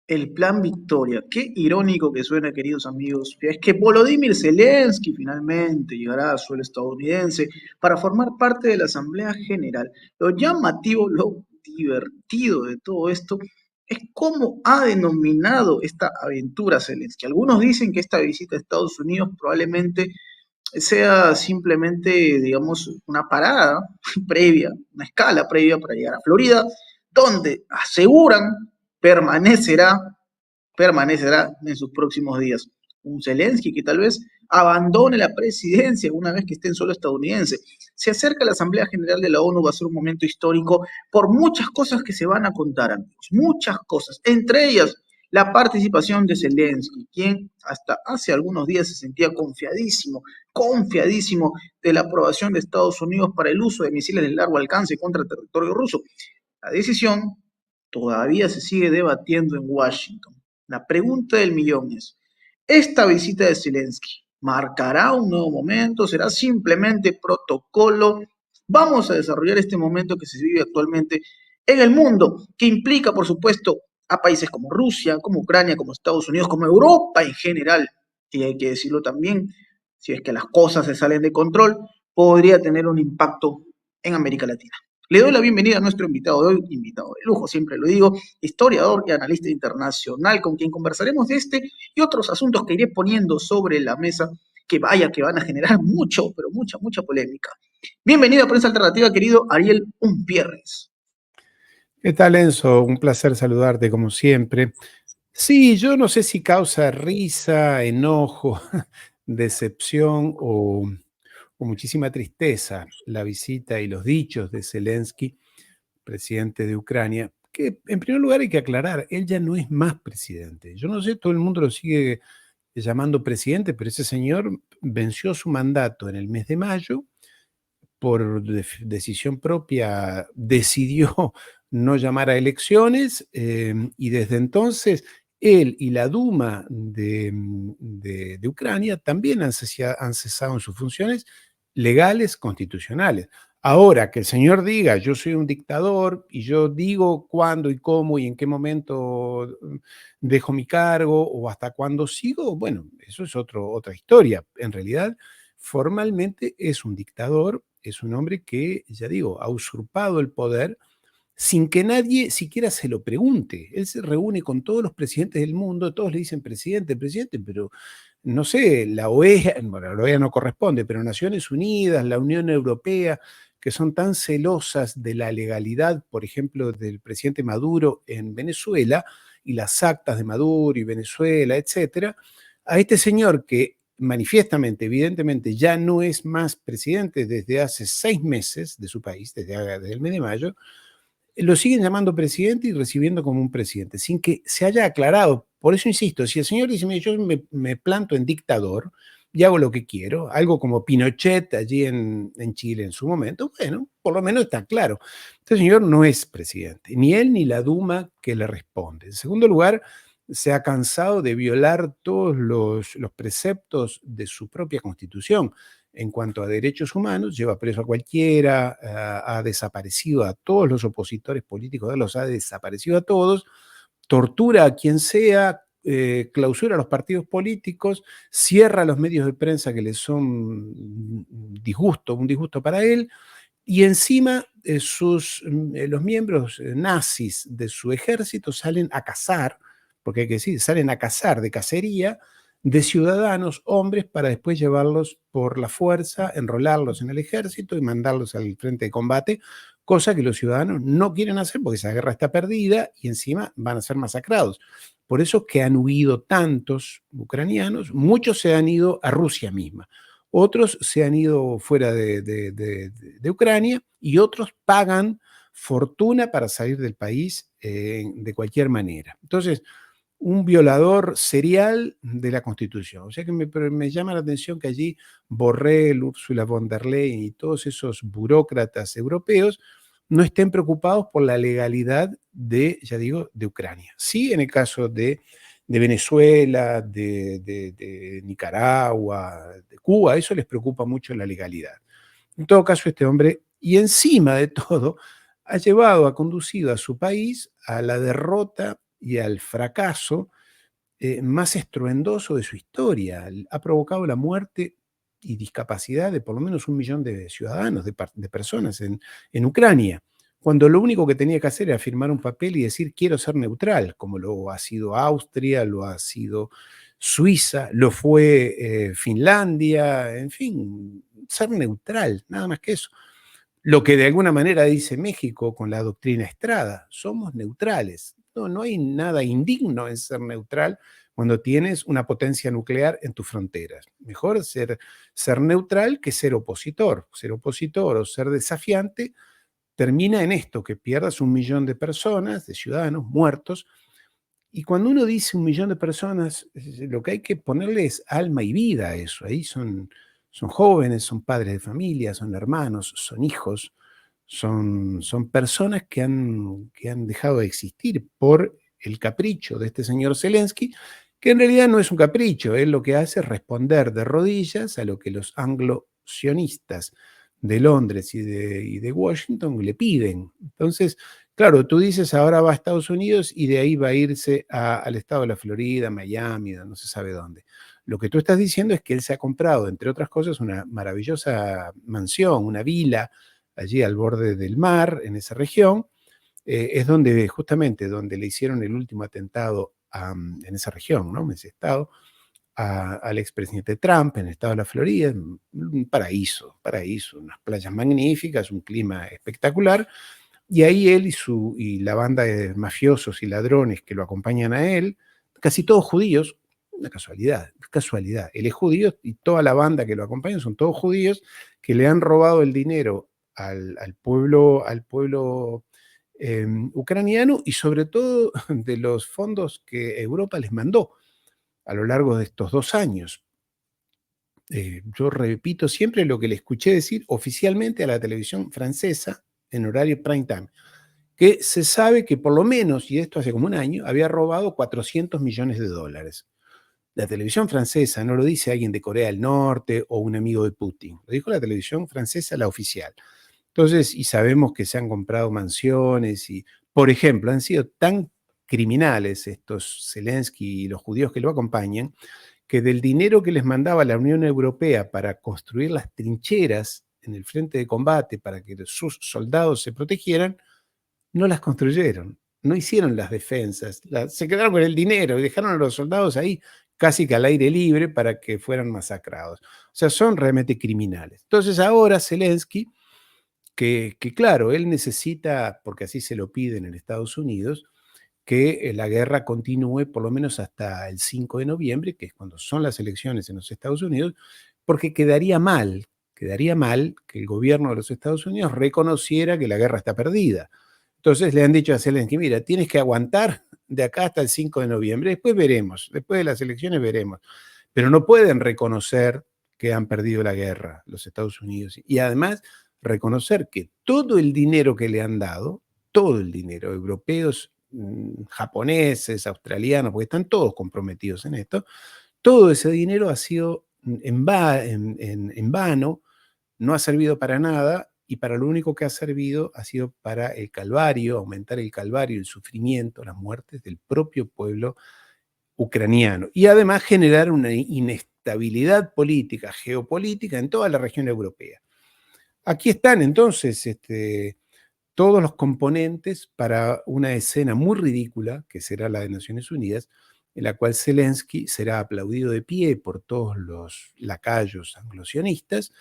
El plan Victoria. Qué irónico que suena, queridos amigos. Es que Volodymyr Zelensky finalmente llegará a suelo estadounidense para formar parte de la Asamblea General. Lo llamativo, lo divertido de todo esto es cómo ha denominado esta aventura Zelensky. Algunos dicen que esta visita a Estados Unidos probablemente sea simplemente, digamos, una parada previa, una escala previa para llegar a Florida, donde aseguran permanecerá, permanecerá en sus próximos días. Un Zelensky que tal vez abandone la presidencia una vez que esté en solo estadounidense. Se acerca la Asamblea General de la ONU, va a ser un momento histórico por muchas cosas que se van a contar, amigos, muchas cosas, entre ellas la participación de Zelensky, quien hasta hace algunos días se sentía confiadísimo, confiadísimo de la aprobación de Estados Unidos para el uso de misiles de largo alcance contra el territorio ruso. La decisión todavía se sigue debatiendo en Washington. La pregunta del millón es, ¿esta visita de Zelensky marcará un nuevo momento? ¿Será simplemente protocolo? Vamos a desarrollar este momento que se vive actualmente en el mundo, que implica, por supuesto, a países como Rusia, como Ucrania, como Estados Unidos, como Europa en general. Y hay que decirlo también, si es que las cosas se salen de control, podría tener un impacto en América Latina. Le doy la bienvenida a nuestro invitado de hoy, invitado de lujo, siempre lo digo, historiador y analista internacional, con quien conversaremos de este y otros asuntos que iré poniendo sobre la mesa, que vaya que van a generar mucho, pero mucha, mucha polémica. Bienvenido a Prensa Alternativa, querido Ariel Umpierres. ¿Qué tal, Enzo? Un placer saludarte como siempre. Sí, yo no sé si causa risa, enojo, decepción o muchísima tristeza la visita y los dichos de Zelensky, presidente de Ucrania, que en primer lugar hay que aclarar, él ya no es más presidente. Yo no sé, todo el mundo lo sigue llamando presidente, pero ese señor venció su mandato en el mes de mayo por decisión propia, decidió no llamar a elecciones y desde entonces él y la Duma de Ucrania también han cesado en sus funciones legales, constitucionales. Ahora, que el señor diga, yo soy un dictador y yo digo cuándo y cómo y en qué momento dejo mi cargo o hasta cuándo sigo, bueno, eso es otra historia. En realidad, formalmente es un dictador, es un hombre que, ya digo, ha usurpado el poder sin que nadie siquiera se lo pregunte. Él se reúne con todos los presidentes del mundo, todos le dicen presidente, presidente, pero no sé, la OEA, bueno, la OEA no corresponde, pero Naciones Unidas, la Unión Europea, que son tan celosas de la legalidad, por ejemplo, del presidente Maduro en Venezuela y las actas de Maduro y Venezuela, etcétera, a este señor que manifiestamente, evidentemente, ya no es más presidente desde hace 6 meses de su país, desde el mes de mayo, lo siguen llamando presidente y recibiendo como un presidente, sin que se haya aclarado. Por eso insisto, si el señor dice, "Mire, yo me planto en dictador y hago lo que quiero", algo como Pinochet allí en Chile en su momento, bueno, por lo menos está claro. Este señor no es presidente, ni él ni la Duma que le responde. En segundo lugar, se ha cansado de violar todos los preceptos de su propia constitución en cuanto a derechos humanos, lleva preso a cualquiera, ha desaparecido a todos los opositores políticos, los ha desaparecido a todos, tortura a quien sea, clausura a los partidos políticos, cierra los medios de prensa que le son un disgusto para él, y encima los miembros nazis de su ejército salen a cazar, porque hay que decir, salen a cazar de cacería de ciudadanos, hombres, para después llevarlos por la fuerza, enrolarlos en el ejército y mandarlos al frente de combate, cosa que los ciudadanos no quieren hacer porque esa guerra está perdida y encima van a ser masacrados. Por eso que han huido tantos ucranianos, muchos se han ido a Rusia misma. Otros se han ido fuera de Ucrania y otros pagan fortuna para salir del país de cualquier manera. Entonces, un violador serial de la Constitución. O sea que me llama la atención que allí Borrell, Ursula von der Leyen y todos esos burócratas europeos no estén preocupados por la legalidad de, ya digo, de Ucrania. Sí, en el caso de Venezuela, de Nicaragua, de Cuba, eso les preocupa mucho la legalidad. En todo caso, este hombre, y encima de todo, ha conducido a su país a la derrota y al fracaso más estruendoso de su historia. Ha provocado la muerte y discapacidad de por lo menos 1 millón de ciudadanos, de personas en Ucrania, cuando lo único que tenía que hacer era firmar un papel y decir quiero ser neutral, como lo ha sido Austria, lo ha sido Suiza, lo fue Finlandia, en fin, ser neutral, nada más que eso. Lo que de alguna manera dice México con la doctrina Estrada, somos neutrales. No, no hay nada indigno en ser neutral cuando tienes una potencia nuclear en tus fronteras. Mejor ser neutral que ser opositor. Ser opositor o ser desafiante termina en esto, que pierdas 1 millón de personas, de ciudadanos muertos. Y cuando uno dice 1 millón de personas, lo que hay que ponerle es alma y vida a eso. Ahí son jóvenes, son padres de familia, son hermanos, son hijos, son personas que han dejado de existir por el capricho de este señor Zelensky, que en realidad no es un capricho, él lo que hace es responder de rodillas a lo que los anglo-sionistas de Londres y de Washington le piden. Entonces, claro, tú dices ahora va a Estados Unidos y de ahí va a irse al estado de la Florida, Miami, no se sabe dónde. Lo que tú estás diciendo es que él se ha comprado, entre otras cosas, una maravillosa mansión, una vila allí al borde del mar, en esa región. Es donde, justamente, donde le hicieron el último atentado en esa región, ¿no? En ese estado, al expresidente Trump, en el estado de la Florida, un paraíso, unas playas magníficas, un clima espectacular, y ahí él y la banda de mafiosos y ladrones que lo acompañan a él, casi todos judíos, una casualidad. Él es judío y toda la banda que lo acompaña son todos judíos que le han robado el dinero al pueblo ucraniano y sobre todo de los fondos que Europa les mandó a lo largo de estos 2 años. Yo repito siempre lo que le escuché decir oficialmente a la televisión francesa en horario prime time, que se sabe que por lo menos, y esto hace como 1 año, había robado 400 millones de dólares. La televisión francesa no lo dice alguien de Corea del Norte o un amigo de Putin, lo dijo la televisión francesa, la oficial. Entonces, y sabemos que se han comprado mansiones y, por ejemplo, han sido tan criminales estos Zelensky y los judíos que lo acompañan, que del dinero que les mandaba la Unión Europea para construir las trincheras en el frente de combate para que sus soldados se protegieran, no las construyeron, no hicieron las defensas, se quedaron con el dinero y dejaron a los soldados ahí casi que al aire libre para que fueran masacrados. O sea, son realmente criminales. Entonces ahora Zelensky, que claro, él necesita, porque así se lo piden en Estados Unidos, que la guerra continúe por lo menos hasta el 5 de noviembre, que es cuando son las elecciones en los Estados Unidos, porque quedaría mal que el gobierno de los Estados Unidos reconociera que la guerra está perdida. Entonces le han dicho a Zelensky, mira, tienes que aguantar de acá hasta el 5 de noviembre, después veremos, después de las elecciones veremos. Pero no pueden reconocer que han perdido la guerra los Estados Unidos y además reconocer que todo el dinero que le han dado, todo el dinero, europeos, japoneses, australianos, porque están todos comprometidos en esto, todo ese dinero ha sido en vano, no ha servido para nada y para lo único que ha servido ha sido para el calvario, aumentar el calvario, el sufrimiento, las muertes del propio pueblo ucraniano y además generar una inestabilidad política, geopolítica en toda la región europea. Aquí están entonces todos los componentes para una escena muy ridícula, que será la de Naciones Unidas, en la cual Zelensky será aplaudido de pie por todos los lacayos anglosionistas,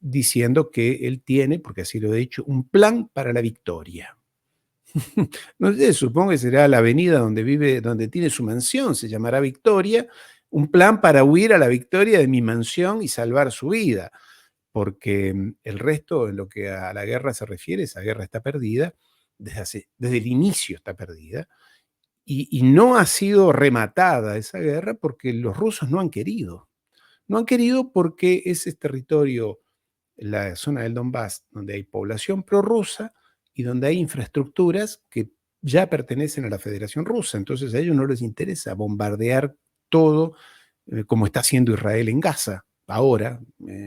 diciendo que él tiene, porque así lo he dicho, un plan para la victoria. No sé, supongo que será la avenida donde vive, donde tiene su mansión, se llamará Victoria, un plan para huir a la victoria de mi mansión y salvar su vida, porque el resto, en lo que a la guerra se refiere, esa guerra está perdida, desde el inicio está perdida, y no ha sido rematada esa guerra porque los rusos no han querido. No han querido porque ese es territorio, la zona del Donbass, donde hay población prorrusa y donde hay infraestructuras que ya pertenecen a la Federación Rusa. Entonces a ellos no les interesa bombardear todo como está haciendo Israel en Gaza ahora,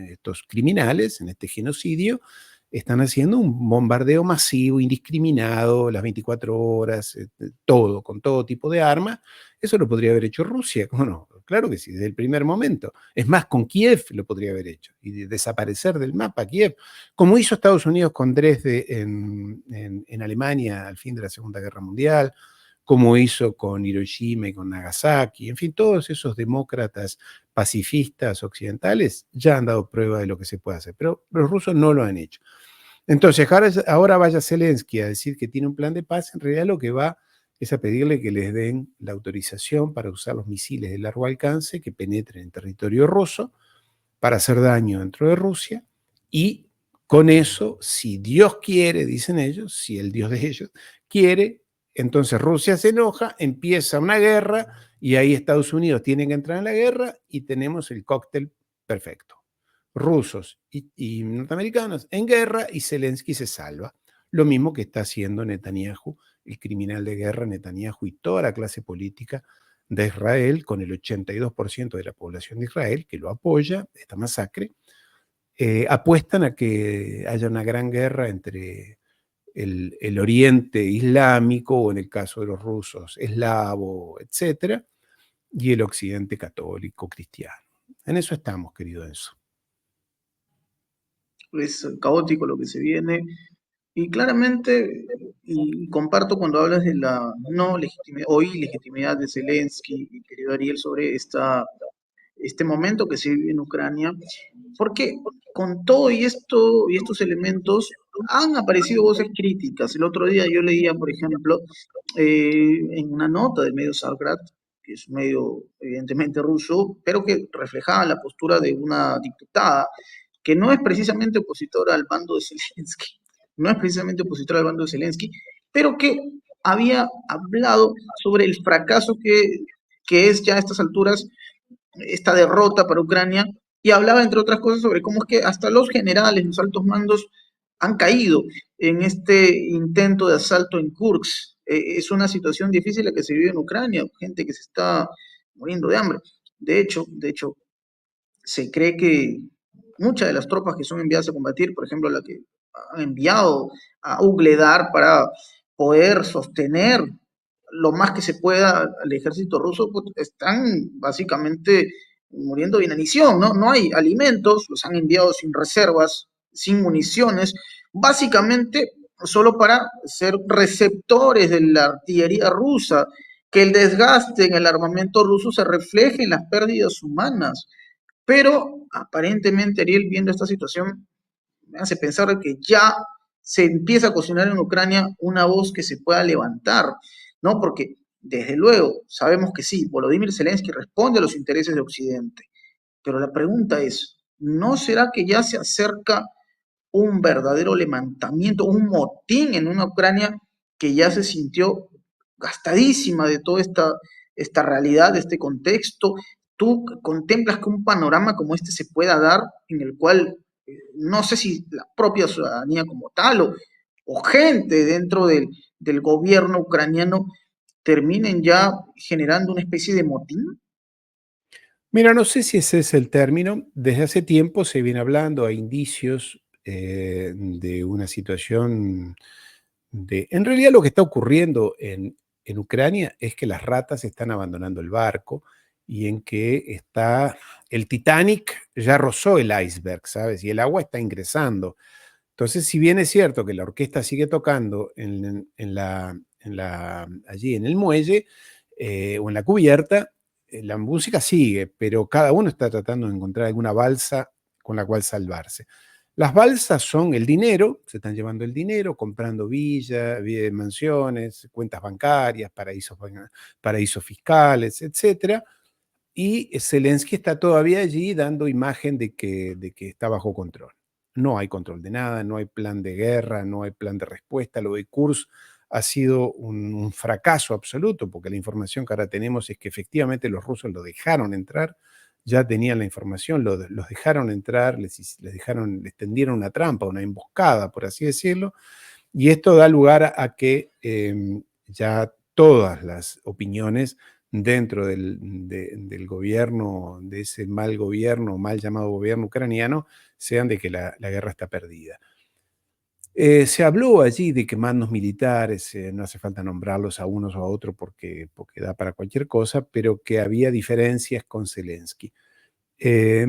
estos criminales en este genocidio, están haciendo un bombardeo masivo, indiscriminado, las 24 horas, todo, con todo tipo de armas. Eso lo podría haber hecho Rusia, ¿cómo no? Claro que sí, desde el primer momento. Es más, con Kiev lo podría haber hecho y desaparecer del mapa Kiev, como hizo Estados Unidos con Dresde en Alemania al fin de la Segunda Guerra Mundial, como hizo con Hiroshima y con Nagasaki. En fin, todos esos demócratas pacifistas occidentales ya han dado prueba de lo que se puede hacer, pero los rusos no lo han hecho. Entonces, ahora vaya Zelensky a decir que tiene un plan de paz, en realidad lo que va es a pedirle que les den la autorización para usar los misiles de largo alcance que penetren en territorio ruso para hacer daño dentro de Rusia, y con eso, si Dios quiere, dicen ellos, si el Dios de ellos quiere, entonces Rusia se enoja, empieza una guerra y ahí Estados Unidos tiene que entrar en la guerra y tenemos el cóctel perfecto. Rusos y norteamericanos en guerra y Zelensky se salva. Lo mismo que está haciendo Netanyahu, el criminal de guerra Netanyahu y toda la clase política de Israel, con el 82% de la población de Israel que lo apoya, esta masacre, apuestan a que haya una gran guerra entre el Oriente Islámico, o en el caso de los rusos, eslavo, etcétera, y el Occidente católico cristiano. En eso estamos, querido Enzo. Es caótico lo que se viene. Y claramente, y comparto cuando hablas de la no legitimidad o ilegitimidad de Zelensky, y querido Ariel, sobre este momento que se vive en Ucrania, porque con todo y esto y estos elementos han aparecido voces críticas. El otro día yo leía, por ejemplo, en una nota del medio Sargrad, que es un medio evidentemente ruso, pero que reflejaba la postura de una diputada que no es precisamente opositora al bando de Zelensky, no es precisamente opositora al bando de Zelensky, pero que había hablado sobre el fracaso que es ya a estas alturas esta derrota para Ucrania, y hablaba, entre otras cosas, sobre cómo es que hasta los generales, los altos mandos, han caído en este intento de asalto en Kursk. Es una situación difícil la que se vive en Ucrania, gente que se está muriendo de hambre. De hecho, se cree que muchas de las tropas que son enviadas a combatir, por ejemplo, la que han enviado a Ugledar para poder sostener lo más que se pueda al ejército ruso, pues, están básicamente muriendo de inanición, ¿no? No hay alimentos, los han enviado sin reservas, sin municiones, básicamente solo para ser receptores de la artillería rusa, que el desgaste en el armamento ruso se refleje en las pérdidas humanas. Pero aparentemente, Ariel, viendo esta situación, me hace pensar que ya se empieza a cocinar en Ucrania una voz que se pueda levantar, ¿no? Porque desde luego sabemos que sí, Volodymyr Zelensky responde a los intereses de Occidente, pero la pregunta es, ¿no será que ya se acerca un verdadero levantamiento, un motín en una Ucrania que ya se sintió gastadísima de toda esta realidad, de este contexto? ¿Tú contemplas que un panorama como este se pueda dar en el cual no sé si la propia ciudadanía como tal o gente dentro del gobierno ucraniano terminen ya generando una especie de motín? Mira, no sé si ese es el término. Desde hace tiempo se viene hablando, hay indicios de una situación de... En realidad lo que está ocurriendo en Ucrania es que las ratas están abandonando el barco y en que está... El Titanic ya rozó el iceberg, ¿sabes? Y el agua está ingresando. Entonces, si bien es cierto que la orquesta sigue tocando allí en el muelle o en la cubierta, la música sigue, pero cada uno está tratando de encontrar alguna balsa con la cual salvarse. Las balsas son el dinero, se están llevando el dinero, comprando villas, mansiones, cuentas bancarias, paraísos fiscales, etcétera. Y Zelensky está todavía allí dando imagen de que está bajo control. No hay control de nada, no hay plan de guerra, no hay plan de respuesta. Lo de Kursk ha sido un fracaso absoluto, porque la información que ahora tenemos es que efectivamente los rusos lo dejaron entrar, ya tenían la información, los dejaron entrar, les tendieron una trampa, una emboscada, por así decirlo, y esto da lugar a que ya todas las opiniones dentro del gobierno, de ese mal gobierno, mal llamado gobierno ucraniano, sean de que la guerra está perdida. Se habló allí de que mandos militares, no hace falta nombrarlos a unos o a otros porque da para cualquier cosa, pero que había diferencias con Zelensky. Eh,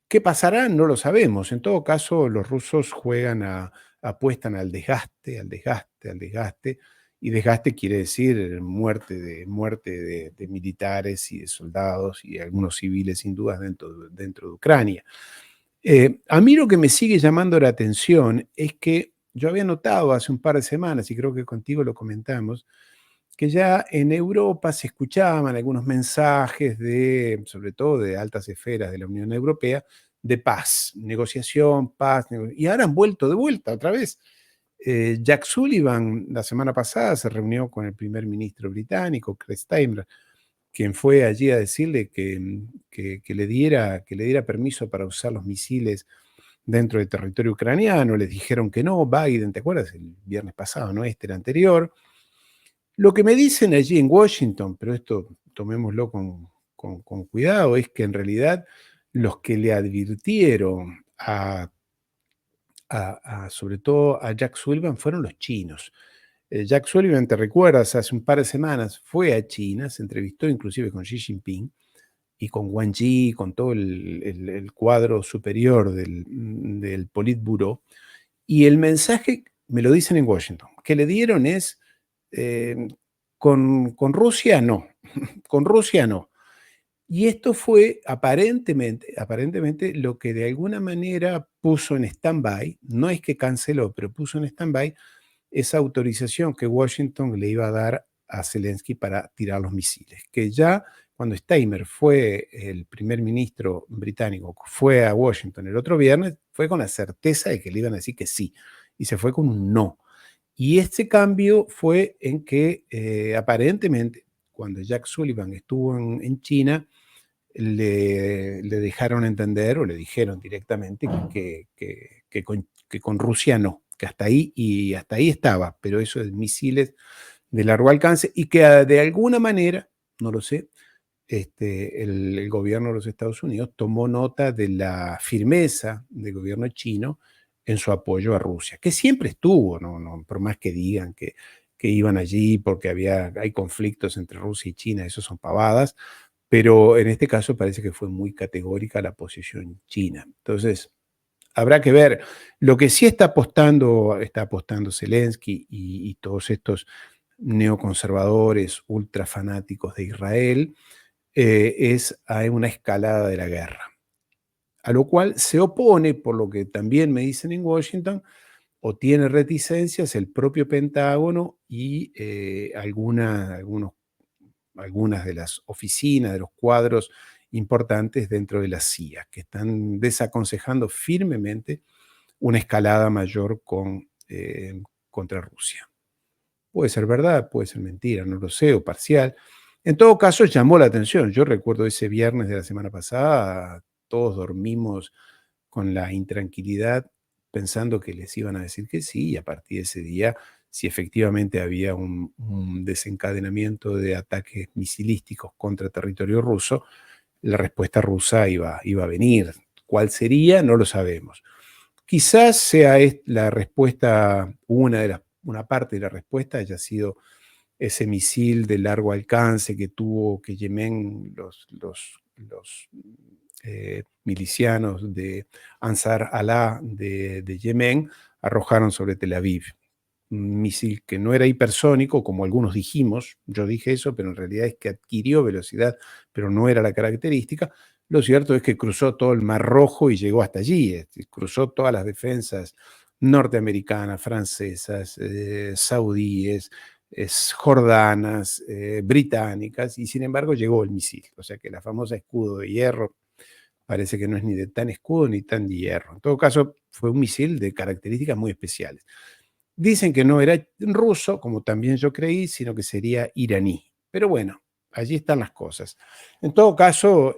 ¿Qué pasará? No lo sabemos. En todo caso, los rusos apuestan al desgaste, al desgaste, al desgaste, y desgaste quiere decir muerte de militares y de soldados y de algunos civiles, sin dudas, dentro de Ucrania. A mí lo que me sigue llamando la atención es que yo había notado hace un par de semanas, y creo que contigo lo comentamos, que ya en Europa se escuchaban algunos mensajes sobre todo de altas esferas de la Unión Europea, de paz, negociación, paz, y ahora han vuelto de vuelta otra vez. Jack Sullivan la semana pasada se reunió con el primer ministro británico, Keir Starmer, quien fue allí a decirle que le diera permiso para usar los misiles dentro del territorio ucraniano. Les dijeron que no. Biden, ¿te acuerdas? El viernes pasado, no el anterior. Lo que me dicen allí en Washington, pero esto tomémoslo con cuidado, es que en realidad los que le advirtieron sobre todo a Jack Sullivan fueron los chinos. Jack Sullivan, te recuerdas, hace un par de semanas fue a China, se entrevistó inclusive con Xi Jinping y con Wang Yi, con todo el cuadro superior del Politburo, y el mensaje, me lo dicen en Washington, que le dieron es, eh, con Rusia no, con Rusia no. Y esto fue aparentemente lo que de alguna manera puso en stand-by, no es que canceló, pero puso en stand-by esa autorización que Washington le iba a dar a Zelensky para tirar los misiles, que ya cuando Steinmeier fue el primer ministro británico, fue a Washington el otro viernes, fue con la certeza de que le iban a decir que sí, y se fue con un no. Y este cambio fue en que aparentemente, cuando Jack Sullivan estuvo en China, le dejaron entender o le dijeron directamente que con Rusia no, que hasta ahí y hasta ahí estaba, pero eso es misiles de largo alcance y que de alguna manera, no lo sé, el gobierno de los Estados Unidos tomó nota de la firmeza del gobierno chino en su apoyo a Rusia, que siempre estuvo, por más que digan que iban allí porque hay conflictos entre Rusia y China, eso son pavadas, pero en este caso parece que fue muy categórica la posición china. Entonces, habrá que ver. Lo que sí está apostando Zelensky y todos estos neoconservadores ultrafanáticos de Israel, es a una escalada de la guerra, a lo cual se opone, por lo que también me dicen en Washington, o tiene reticencias el propio Pentágono y algunas de las oficinas, de los cuadros importantes dentro de la CIA, que están desaconsejando firmemente una escalada mayor contra Rusia. Puede ser verdad, puede ser mentira, no lo sé, o parcial. En todo caso, llamó la atención. Yo recuerdo ese viernes de la semana pasada, todos dormimos con la intranquilidad pensando que les iban a decir que sí, y a partir de ese día, si efectivamente había un desencadenamiento de ataques misilísticos contra territorio ruso, la respuesta rusa iba a venir. ¿Cuál sería? No lo sabemos. Quizás sea la respuesta, una parte de la respuesta haya sido ese misil de largo alcance que tuvo que Yemen, los milicianos de Ansar Allah de Yemen arrojaron sobre Tel Aviv. Un misil que no era hipersónico, como algunos dijimos, yo dije eso, pero en realidad es que adquirió velocidad, pero no era la característica. Lo cierto es que cruzó todo el Mar Rojo y llegó hasta allí, cruzó todas las defensas norteamericanas, francesas, saudíes, jordanas, británicas, y sin embargo llegó el misil. O sea que la famosa escudo de hierro parece que no es ni de tan escudo ni tan de hierro. En todo caso, fue un misil de características muy especiales. Dicen que no era ruso, como también yo creí, sino que sería iraní. Pero bueno, allí están las cosas. En todo caso,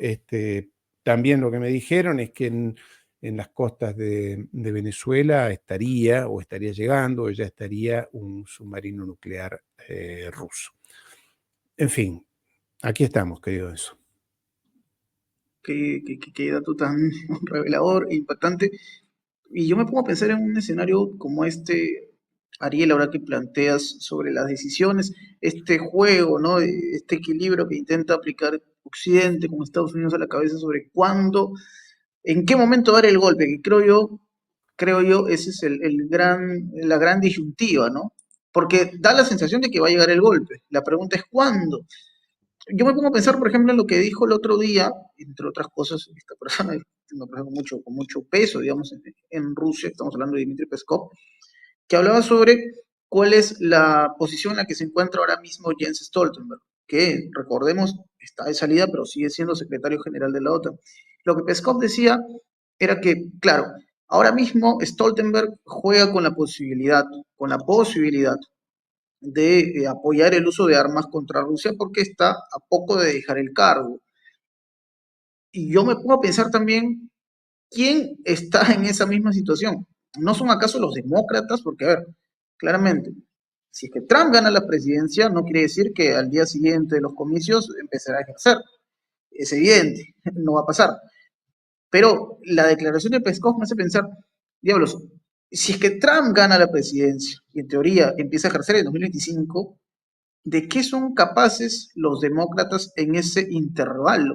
también lo que me dijeron es que en las costas de Venezuela estaría llegando, o ya estaría un submarino nuclear ruso. En fin, aquí estamos, querido Enzo. Qué dato tan revelador e impactante. Y yo me pongo a pensar en un escenario como este, Ariel, ahora que planteas sobre las decisiones, este juego, ¿no? Este equilibrio que intenta aplicar Occidente con Estados Unidos a la cabeza sobre cuándo, en qué momento dar el golpe, que creo yo, ese es la gran disyuntiva, ¿no? Porque da la sensación de que va a llegar el golpe. La pregunta es cuándo. Yo me pongo a pensar, por ejemplo, en lo que dijo el otro día, entre otras cosas, esta persona, una persona con mucho peso, digamos, en Rusia, estamos hablando de Dmitry Peskov, que hablaba sobre cuál es la posición en la que se encuentra ahora mismo Jens Stoltenberg, que, recordemos, está de salida, pero sigue siendo secretario general de la OTAN. Lo que Peskov decía era que, claro, ahora mismo Stoltenberg juega con la posibilidad de apoyar el uso de armas contra Rusia porque está a poco de dejar el cargo. Y yo me pongo a pensar también quién está en esa misma situación. ¿No son acaso los demócratas? Porque, a ver, claramente, si es que Trump gana la presidencia, no quiere decir que al día siguiente de los comicios empezará a ejercer. Es evidente, no va a pasar. Pero la declaración de Peskov me hace pensar, diablos, si es que Trump gana la presidencia y en teoría empieza a ejercer en 2025, ¿de qué son capaces los demócratas en ese intervalo?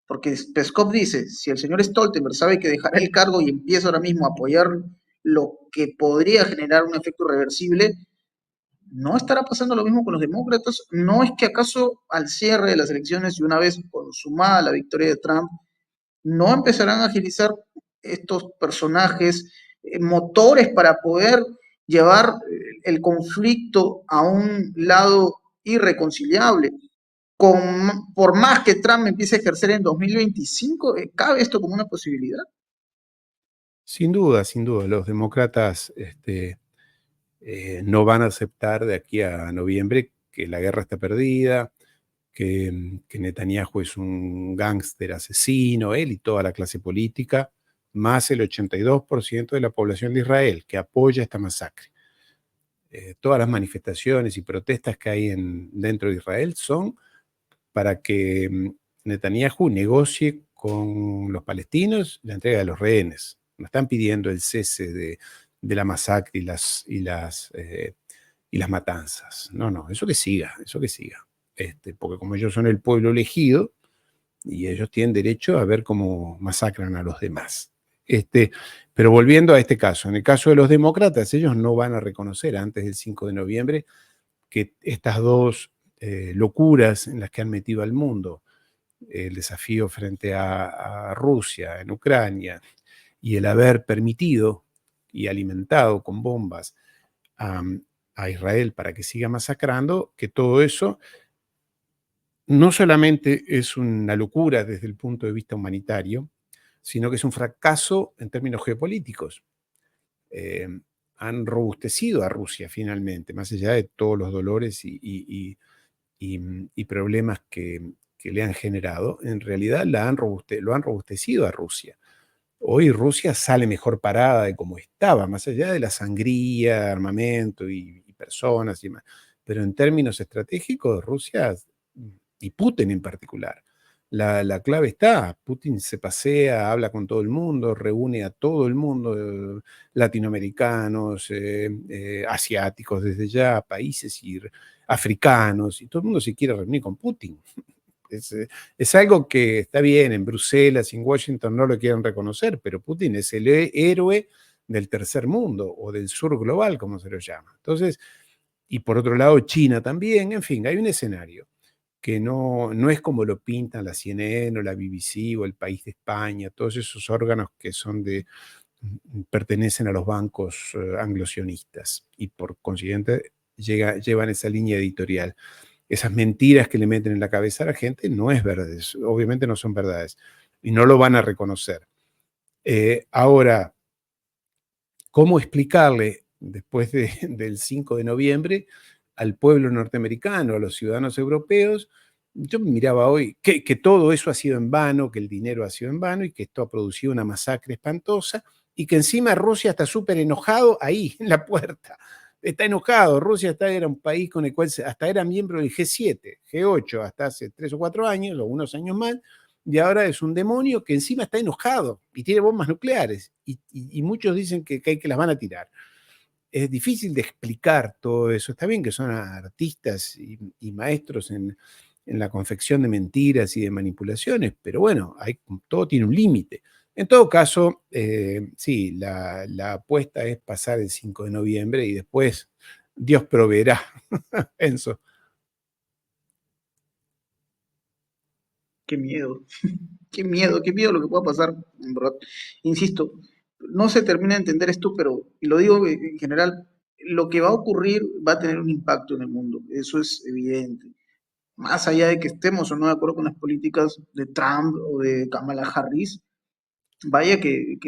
Porque Peskov dice, si el señor Stoltenberg sabe que dejará el cargo y empieza ahora mismo a apoyar lo que podría generar un efecto reversible, ¿no estará pasando lo mismo con los demócratas? ¿No es que acaso al cierre de las elecciones y una vez consumada la victoria de Trump, no empezarán a agilizar estos personajes motores para poder llevar el conflicto a un lado irreconciliable? Por más que Trump empiece a ejercer en 2025, ¿cabe esto como una posibilidad? Sin duda, los demócratas no van a aceptar de aquí a noviembre que la guerra está perdida, que Netanyahu es un gángster asesino, él y toda la clase política, más el 82% de la población de Israel que apoya esta masacre. Todas las manifestaciones y protestas que hay dentro de Israel son para que Netanyahu negocie con los palestinos la entrega de los rehenes. No están pidiendo el cese de la masacre y las matanzas. No, no, eso que siga, eso que siga. Porque como ellos son el pueblo elegido y ellos tienen derecho a ver cómo masacran a los demás. Pero volviendo a este caso, en el caso de los demócratas, ellos no van a reconocer antes del 5 de noviembre que estas dos locuras en las que han metido al mundo, el desafío frente a Rusia en Ucrania y el haber permitido y alimentado con bombas a, a Israel para que siga masacrando, que todo eso no solamente es una locura desde el punto de vista humanitario, sino que es un fracaso en términos geopolíticos. Eh, Han robustecido a Rusia finalmente, más allá de todos los dolores y problemas que le han generado, en realidad lo han robustecido a Rusia. Hoy Rusia sale mejor parada de como estaba, más allá de la sangría, armamento y personas y más. Pero en términos estratégicos, Rusia y Putin en particular, la clave está, Putin se pasea, habla con todo el mundo, reúne a todo el mundo, latinoamericanos, asiáticos desde ya, países africanos, y todo el mundo se quiere reunir con Putin. Es algo que está bien, en Bruselas y en Washington no lo quieren reconocer, pero Putin es el héroe del tercer mundo o del sur global, como se lo llama. Entonces, y por otro lado, China también, en fin, hay un escenario que no es como lo pintan la CNN o la BBC o el País de España, todos esos órganos que son pertenecen a los bancos anglosionistas y por consiguiente llevan esa línea editorial. Esas mentiras que le meten en la cabeza a la gente no es verdad, obviamente no son verdades y no lo van a reconocer. Ahora, ¿cómo explicarle después del 5 de noviembre al pueblo norteamericano, a los ciudadanos europeos? Yo miraba hoy que todo eso ha sido en vano, que el dinero ha sido en vano y que esto ha producido una masacre espantosa y que encima Rusia está súper enojado ahí, en la puerta. Está enojado. Rusia era un país con el cual hasta era miembro del G7, G8, hasta hace 3 o 4 años, o unos años más, y ahora es un demonio que encima está enojado y tiene bombas nucleares, y muchos dicen que las van a tirar. Es difícil de explicar todo eso. Está bien que son artistas y maestros en la confección de mentiras y de manipulaciones, pero bueno, todo tiene un límite. En todo caso, sí, la apuesta es pasar el 5 de noviembre y después Dios proveerá, Enzo. Qué miedo, qué miedo lo que pueda pasar, en verdad. Insisto, no se termina de entender esto, pero, y lo digo en general, lo que va a ocurrir va a tener un impacto en el mundo, eso es evidente. Más allá de que estemos o no de acuerdo con las políticas de Trump o de Kamala Harris, vaya que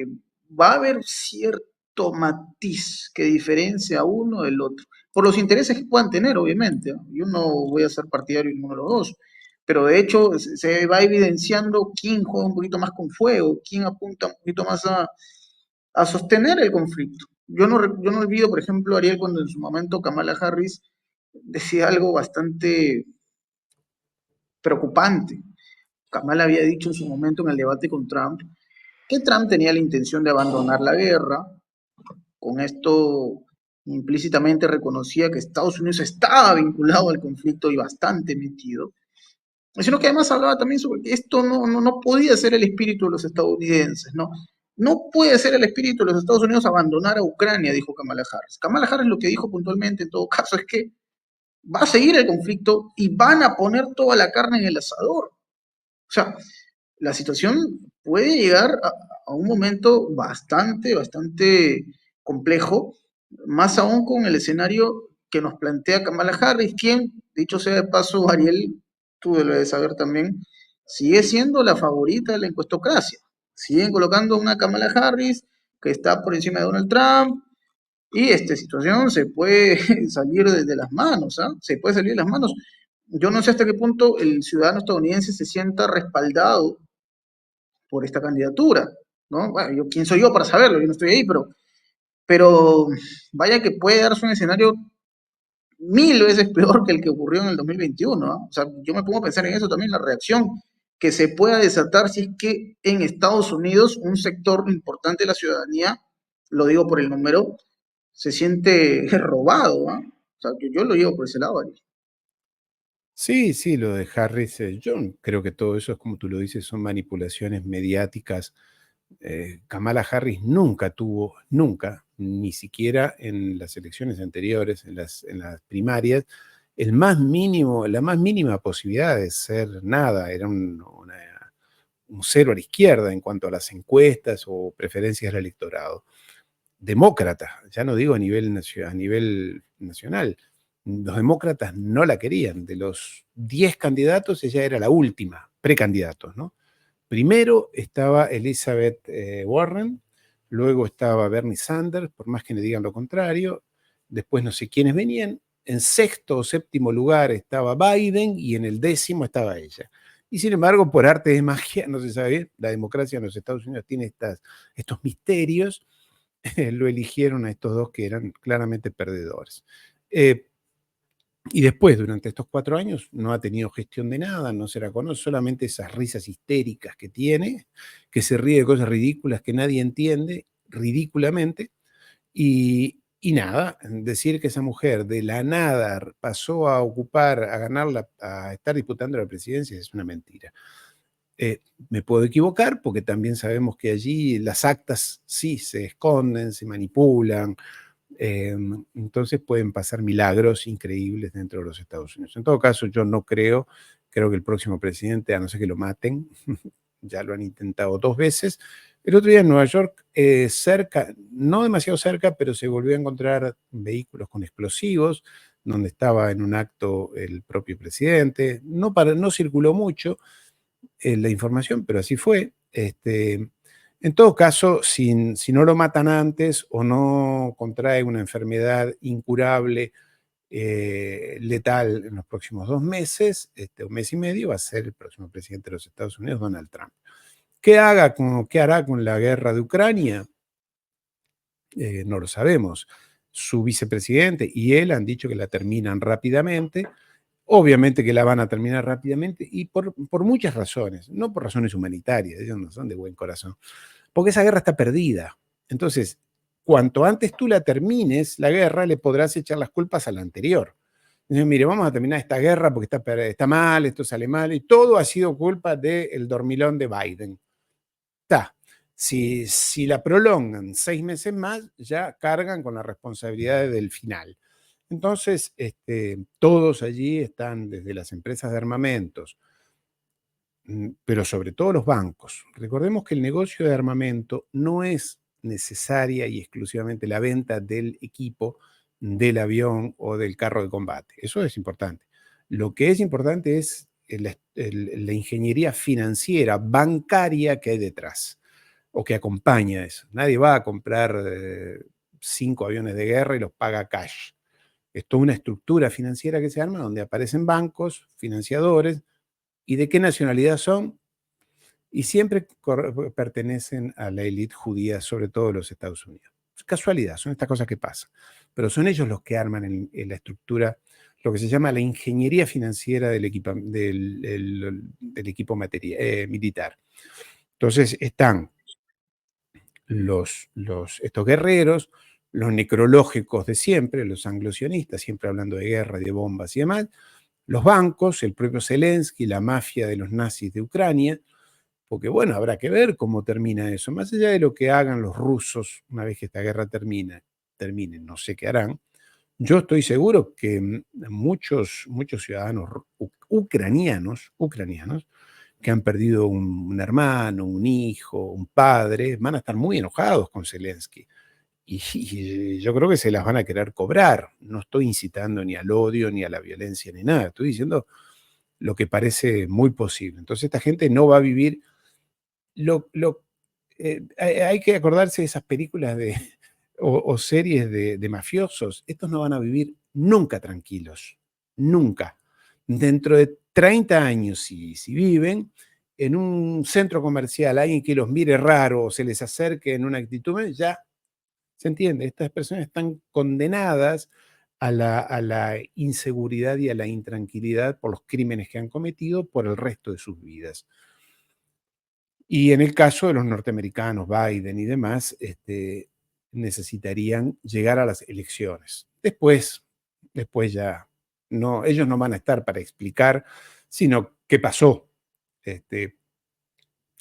va a haber cierto matiz que diferencia uno del otro, por los intereses que puedan tener, obviamente. ¿No? Yo no voy a ser partidario de ninguno de los dos, pero de hecho se va evidenciando quién juega un poquito más con fuego, quién apunta un poquito más a sostener el conflicto. Yo no olvido, por ejemplo, Ariel, cuando en su momento Kamala Harris decía algo bastante preocupante. Kamala había dicho en su momento en el debate con Trump que Trump tenía la intención de abandonar la guerra. Con esto implícitamente reconocía que Estados Unidos estaba vinculado al conflicto y bastante metido, sino que además hablaba también sobre que esto no podía ser el espíritu de los estadounidenses, ¿no? No puede ser el espíritu de los Estados Unidos abandonar a Ucrania, dijo Kamala Harris. Kamala Harris lo que dijo puntualmente en todo caso es que va a seguir el conflicto y van a poner toda la carne en el asador. O sea, la situación puede llegar a un momento bastante complejo, más aún con el escenario que nos plantea Kamala Harris, quien, dicho sea de paso, Ariel, tú lo debes saber también, sigue siendo la favorita de la encuestocracia. Siguen colocando una Kamala Harris que está por encima de Donald Trump, y esta situación se puede salir de las manos, ¿ah? Se puede salir de las manos. Yo no sé hasta qué punto el ciudadano estadounidense se sienta respaldado por esta candidatura, ¿no? Bueno, ¿quién soy yo para saberlo? Yo no estoy ahí, pero vaya que puede darse un escenario mil veces peor que el que ocurrió en el 2021, ¿no? O sea, yo me pongo a pensar en eso también, la reacción que se pueda desatar si es que en Estados Unidos un sector importante de la ciudadanía, lo digo por el número, se siente robado, ¿no? O sea, yo lo llevo por ese lado, Ari. Sí, sí, lo de Harris, yo creo que todo eso es como tú lo dices, son manipulaciones mediáticas. Kamala Harris nunca tuvo, nunca, ni siquiera en las elecciones anteriores, en las primarias, la más mínima posibilidad de ser nada. Era un cero a la izquierda en cuanto a las encuestas o preferencias del electorado. Demócrata, ya no digo a nivel nacional. Los demócratas no la querían. De los 10 candidatos, ella era la última, precandidatos, ¿no? Primero estaba Elizabeth Warren, luego estaba Bernie Sanders, por más que me digan lo contrario, después no sé quiénes venían, en sexto o séptimo lugar estaba Biden y en el décimo estaba ella. Y sin embargo, por arte de magia, no se sabe bien, la democracia en los Estados Unidos tiene estos misterios, lo eligieron a estos dos que eran claramente perdedores. Y después, durante estos 4 años, no ha tenido gestión de nada, no se la conoce, solamente esas risas histéricas que tiene, que se ríe de cosas ridículas que nadie entiende, ridículamente, y nada, decir que esa mujer de la nada pasó a ocupar, a estar disputando la presidencia es una mentira. Me puedo equivocar porque también sabemos que allí las actas sí se esconden, se manipulan, entonces pueden pasar milagros increíbles dentro de los Estados Unidos. En todo caso, yo no creo que el próximo presidente, a no ser que lo maten, ya lo han intentado 2 veces. El otro día en Nueva York, cerca, no demasiado cerca, pero se volvió a encontrar vehículos con explosivos, donde estaba en un acto el propio presidente. No circuló mucho la información, pero así fue. En todo caso, si no lo matan antes o no contrae una enfermedad incurable, letal en los próximos 2 meses, un mes y medio, va a ser el próximo presidente de los Estados Unidos, Donald Trump. ¿Qué hará con la guerra de Ucrania? No lo sabemos. Su vicepresidente y él han dicho que la terminan rápidamente. Obviamente que la van a terminar rápidamente y por muchas razones, no por razones humanitarias, ellos no son de buen corazón, porque esa guerra está perdida. Entonces, cuanto antes tú la termines, la guerra, le podrás echar las culpas a la anterior. Entonces, mire, vamos a terminar esta guerra porque está mal, esto sale mal, y todo ha sido culpa del dormilón de Biden. Está. Si la prolongan 6 meses más, ya cargan con las responsabilidades del final. Entonces, todos allí están, desde las empresas de armamentos, pero sobre todo los bancos. Recordemos que el negocio de armamento no es necesaria y exclusivamente la venta del equipo, del avión o del carro de combate. Eso es importante. Lo que es importante es la ingeniería financiera, bancaria que hay detrás o que acompaña eso. Nadie va a comprar 5 aviones de guerra y los paga cash. Es toda una estructura financiera que se arma donde aparecen bancos, financiadores, ¿y de qué nacionalidad son? Y siempre pertenecen a la élite judía, sobre todo de los Estados Unidos. Es casualidad, son estas cosas que pasan. Pero son ellos los que arman en la estructura, lo que se llama la ingeniería financiera del equipo militar. Entonces están estos guerreros, los necrológicos de siempre, los anglosionistas, siempre hablando de guerra, de bombas y demás, los bancos, el propio Zelensky, la mafia de los nazis de Ucrania, porque bueno, habrá que ver cómo termina eso. Más allá de lo que hagan los rusos una vez que esta guerra termine, no sé qué harán, yo estoy seguro que muchos ciudadanos ucranianos que han perdido un hermano, un hijo, un padre, van a estar muy enojados con Zelensky. Y yo creo que se las van a querer cobrar. No estoy incitando ni al odio, ni a la violencia, ni nada. Estoy diciendo lo que parece muy posible. Entonces esta gente no va a vivir. Hay que acordarse de esas películas o series de mafiosos. Estos no van a vivir nunca tranquilos. Nunca. Dentro de 30 años, si viven, en un centro comercial, alguien que los mire raro o se les acerque en una actitud, ya se entiende, estas personas están condenadas a la inseguridad y a la intranquilidad por los crímenes que han cometido por el resto de sus vidas. Y en el caso de los norteamericanos, Biden y demás, necesitarían llegar a las elecciones. Después ya, no, ellos no van a estar para explicar, sino qué pasó.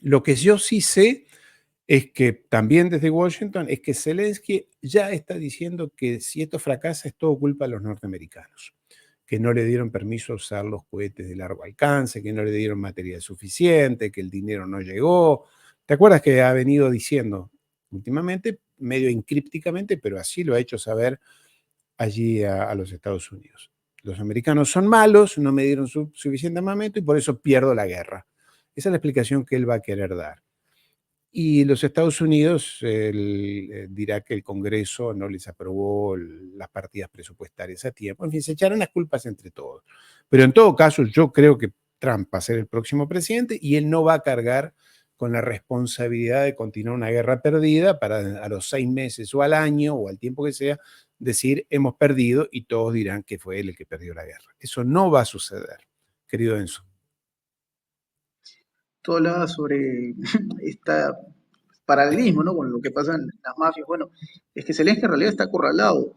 Lo que yo sí sé es que también desde Washington es que Zelensky ya está diciendo que si esto fracasa es todo culpa de los norteamericanos, que no le dieron permiso a usar los cohetes de largo alcance, que no le dieron material suficiente, que el dinero no llegó. ¿Te acuerdas que ha venido diciendo últimamente, medio encrípticamente, pero así lo ha hecho saber allí a los Estados Unidos? Los americanos son malos, no me dieron suficiente armamento y por eso pierdo la guerra. Esa es la explicación que él va a querer dar. Y los Estados Unidos dirá que el Congreso no les aprobó las partidas presupuestarias a tiempo. En fin, se echaron las culpas entre todos. Pero en todo caso, yo creo que Trump va a ser el próximo presidente y él no va a cargar con la responsabilidad de continuar una guerra perdida para a los 6 meses o al año o al tiempo que sea decir hemos perdido y todos dirán que fue él el que perdió la guerra. Eso no va a suceder, querido Enzo. Todo hablaba sobre este paralelismo, ¿no? Con lo que pasa en las mafias. Bueno, es que Zelensky en realidad está acorralado.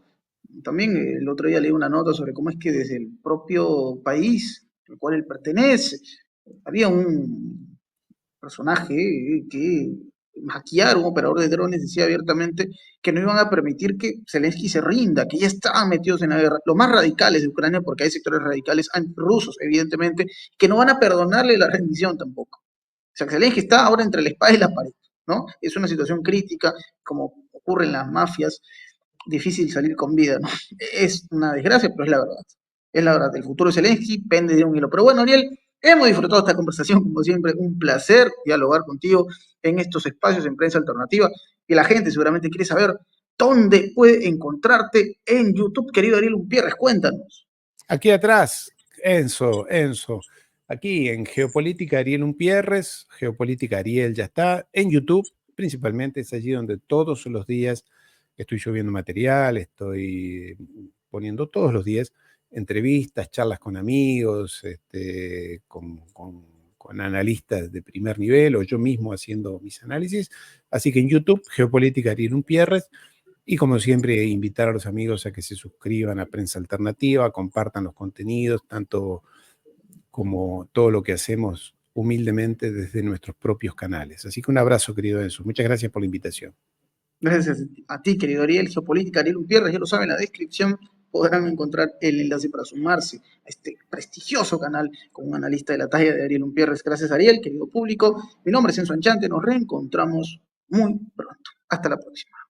También el otro día leí una nota sobre cómo es que desde el propio país al cual él pertenece, había un personaje que hackear un operador de drones decía abiertamente que no iban a permitir que Zelensky se rinda, que ya estaban metidos en la guerra, los más radicales de Ucrania, porque hay sectores radicales rusos, evidentemente, que no van a perdonarle la rendición tampoco. O sea, que Zelensky está ahora entre la espada y la pared, ¿no? Es una situación crítica, como ocurre en las mafias, difícil salir con vida, ¿no? Es una desgracia, pero es la verdad. Es la verdad, el futuro de Zelensky pende de un hilo. Pero bueno, Ariel, hemos disfrutado esta conversación, como siempre, un placer dialogar contigo en estos espacios en Prensa Alternativa, y la gente seguramente quiere saber dónde puede encontrarte en YouTube, querido Ariel Umpierres, cuéntanos. Aquí atrás, Enzo, aquí en Geopolítica Ariel Umpierres, Geopolítica Ariel ya está, en YouTube principalmente, es allí donde todos los días estoy subiendo material, estoy poniendo todos los días entrevistas, charlas con amigos, con analistas de primer nivel o yo mismo haciendo mis análisis. Así que en YouTube, Geopolítica Ariel Umpierres. Y como siempre, invitar a los amigos a que se suscriban a Prensa Alternativa, compartan los contenidos, tanto como todo lo que hacemos humildemente desde nuestros propios canales. Así que un abrazo, querido Enzo. Muchas gracias por la invitación. Gracias a ti, querido Ariel. Geopolítica Ariel Umpierres, ya lo saben, en la descripción podrán encontrar el enlace para sumarse a este prestigioso canal con un analista de la talla de Ariel Umpierres. Gracias, Ariel, querido público. Mi nombre es Enzo Anchante, nos reencontramos muy pronto. Hasta la próxima.